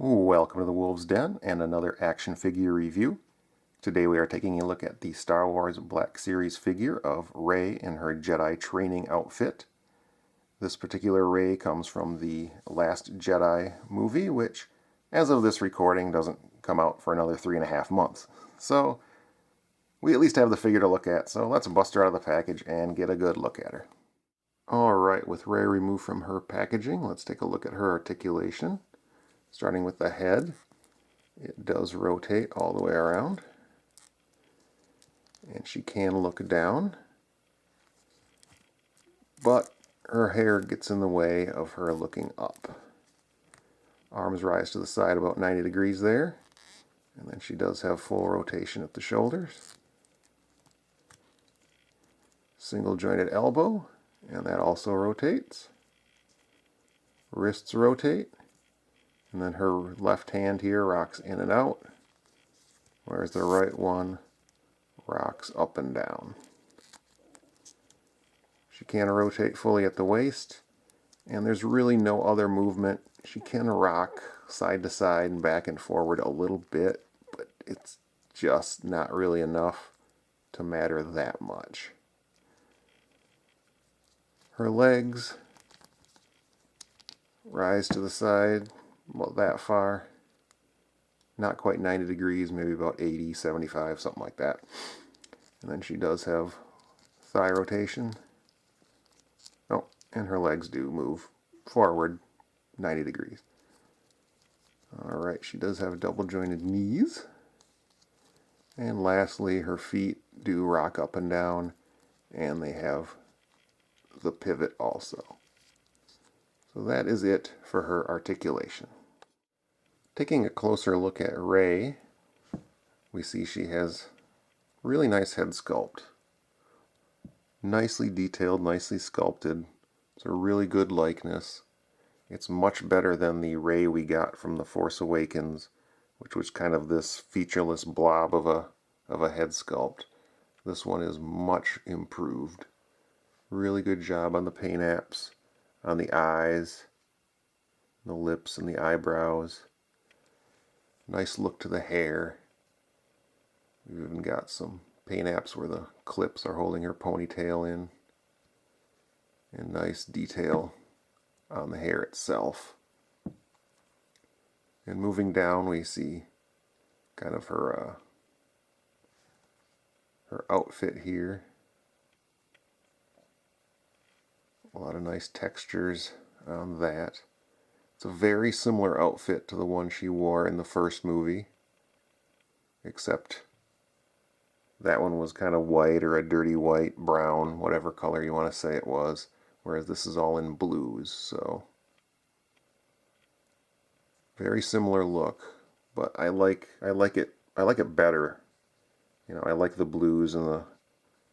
Welcome to the Wolf's Den and another action figure review. Today we are taking a look at the Star Wars Black Series figure of Rey in her Jedi Training outfit. This particular Rey comes from the Last Jedi movie, which, as of this recording, doesn't come out for another 3.5 months. So, we at least have the figure to look at, so let's bust her out of the package and get a good look at her. Alright, with Rey removed from her packaging, let's take a look at her articulation. Starting with the head, it does rotate all the way around, and she can look down, but her hair gets in the way of her looking up. Arms rise to the side about 90 degrees there, and then she does have full rotation at the shoulders. Single jointed elbow, and that also rotates. Wrists rotate. And then her left hand here rocks in and out, whereas the right one rocks up and down. She can rotate fully at the waist, and there's really no other movement. She can rock side to side and back and forward a little bit, but it's just not really enough to matter that much. Her legs rise to the side. About that far, not quite 90 degrees, maybe about 80, 75, something like that. And then she does have thigh rotation. Oh, and her legs do move forward 90 degrees. Alright, she does have double jointed knees. And lastly, her feet do rock up and down, and they have the pivot also. So that is it for her articulation. Taking a closer look at Rey, we see she has really nice head sculpt. Nicely detailed, nicely sculpted. It's a really good likeness. It's much better than the Rey we got from The Force Awakens, which was kind of this featureless blob of a head sculpt. This one is much improved. Really good job on the paint apps, on the eyes, the lips and the eyebrows. Nice look to the hair. We've even got some paint apps where the clips are holding her ponytail in. And nice detail on the hair itself. And moving down we see kind of her outfit here. A lot of nice textures on that. It's a very similar outfit to the one she wore in the first movie, except that one was kind of white or a dirty white, brown, whatever color you want to say it was, whereas this is all in blues, so very similar look, but I like it better. You know, I like the blues and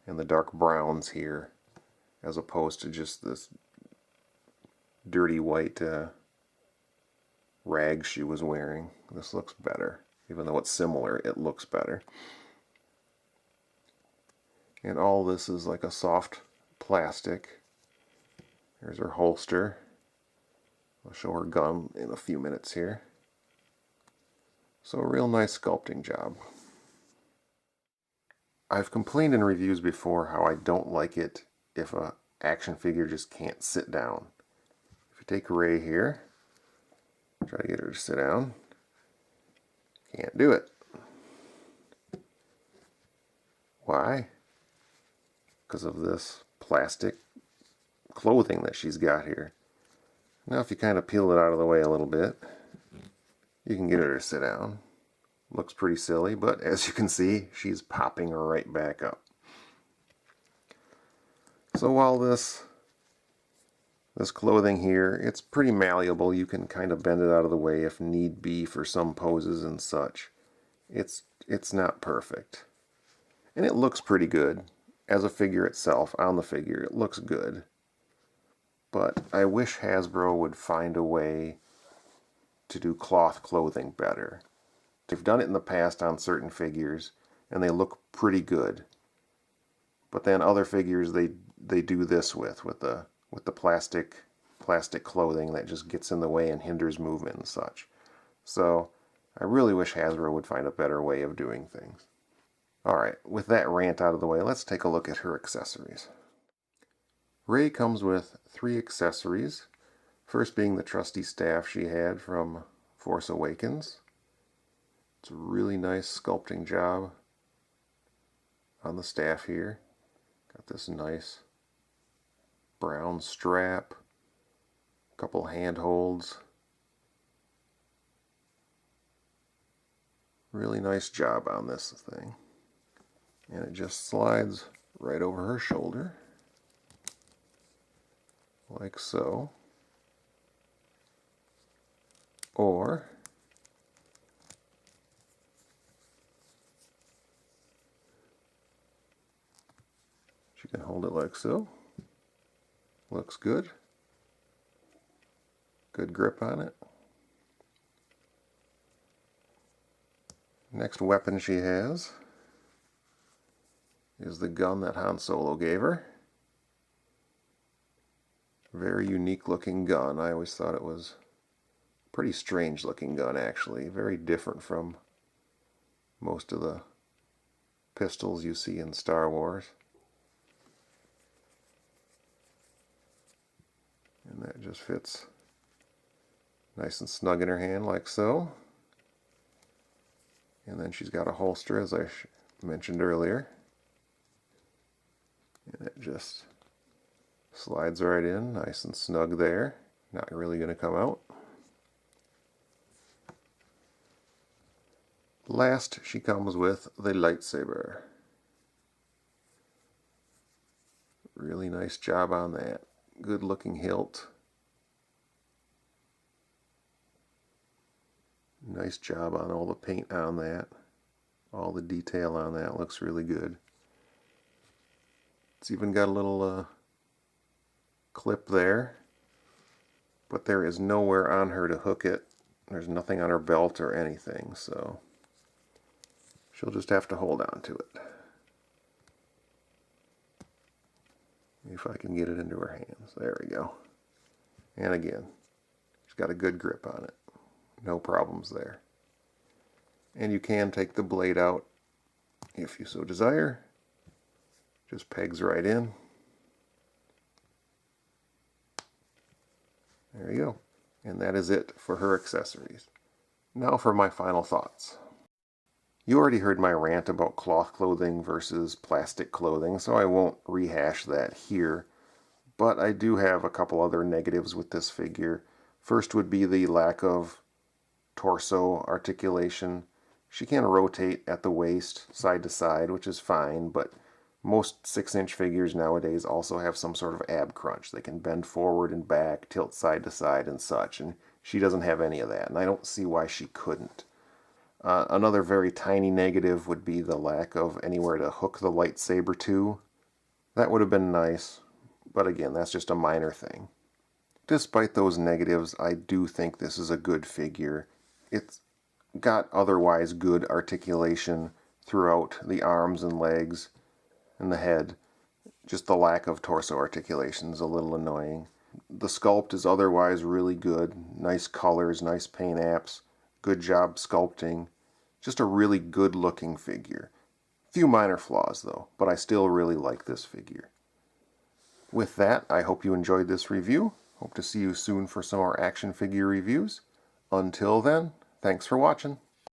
the dark browns here, as opposed to just this dirty white rag she was wearing. This looks better. Even though it's similar, it looks better. And all this is like a soft plastic. Here's her holster. I'll show her gun in a few minutes here. So a real nice sculpting job. I've complained in reviews before how I don't like it if a action figure just can't sit down. If you take Rey here, try to get her to sit down, can't do it. Why? Because of this plastic clothing that she's got here. Now if you kind of peel it out of the way a little bit, you can get her to sit down. Looks pretty silly, but as you can see, she's popping right back up. So while this clothing here, it's pretty malleable. You can kind of bend it out of the way if need be for some poses and such. It's not perfect. And it looks pretty good. As a figure itself, on the figure, it looks good. But I wish Hasbro would find a way to do cloth clothing better. They've done it in the past on certain figures, and they look pretty good. But then other figures they do this with the plastic clothing that just gets in the way and hinders movement and such. So I really wish Hasbro would find a better way of doing things. Alright, with that rant out of the way, let's take a look at her accessories. Rey comes with 3 accessories. First being the trusty staff she had from Force Awakens. It's a really nice sculpting job on the staff here. Got this nice brown strap, a couple handholds. Really nice job on this thing. And it just slides right over her shoulder, like so. Or she can hold it like so. Looks good. Good grip on it. Next weapon she has is the gun that Han Solo gave her. Very unique looking gun. I always thought it was a pretty strange looking gun, actually. Very different from most of the pistols you see in Star Wars. And that just fits nice and snug in her hand like so. And then she's got a holster, as I mentioned earlier. And it just slides right in, nice and snug there. Not really going to come out. Last, she comes with the lightsaber. Really nice job on that. Good looking hilt. Nice job on all the paint on that. All the detail on that looks really good. It's even got a little clip there, but there is nowhere on her to hook it. There's nothing on her belt or anything, so she'll just have to hold on to it. If I can get it into her hands. There we go. And again, she's got a good grip on it. No problems there. And you can take the blade out if you so desire. Just pegs right in. There you go. And that is it for her accessories. Now for my final thoughts. You already heard my rant about cloth clothing versus plastic clothing, so I won't rehash that here. But I do have a couple other negatives with this figure. First would be the lack of torso articulation. She can rotate at the waist side to side, which is fine, but most 6-inch figures nowadays also have some sort of ab crunch. They can bend forward and back, tilt side to side and such, and she doesn't have any of that, and I don't see why she couldn't. Another very tiny negative would be the lack of anywhere to hook the lightsaber to. That would have been nice, but again, that's just a minor thing. Despite those negatives, I do think this is a good figure. It's got otherwise good articulation throughout the arms and legs and the head. Just the lack of torso articulation is a little annoying. The sculpt is otherwise really good. Nice colors, nice paint apps, good job sculpting. Just a really good looking figure. Few minor flaws though, but I still really like this figure. With that, I hope you enjoyed this review. Hope to see you soon for some more action figure reviews. Until then, thanks for watching.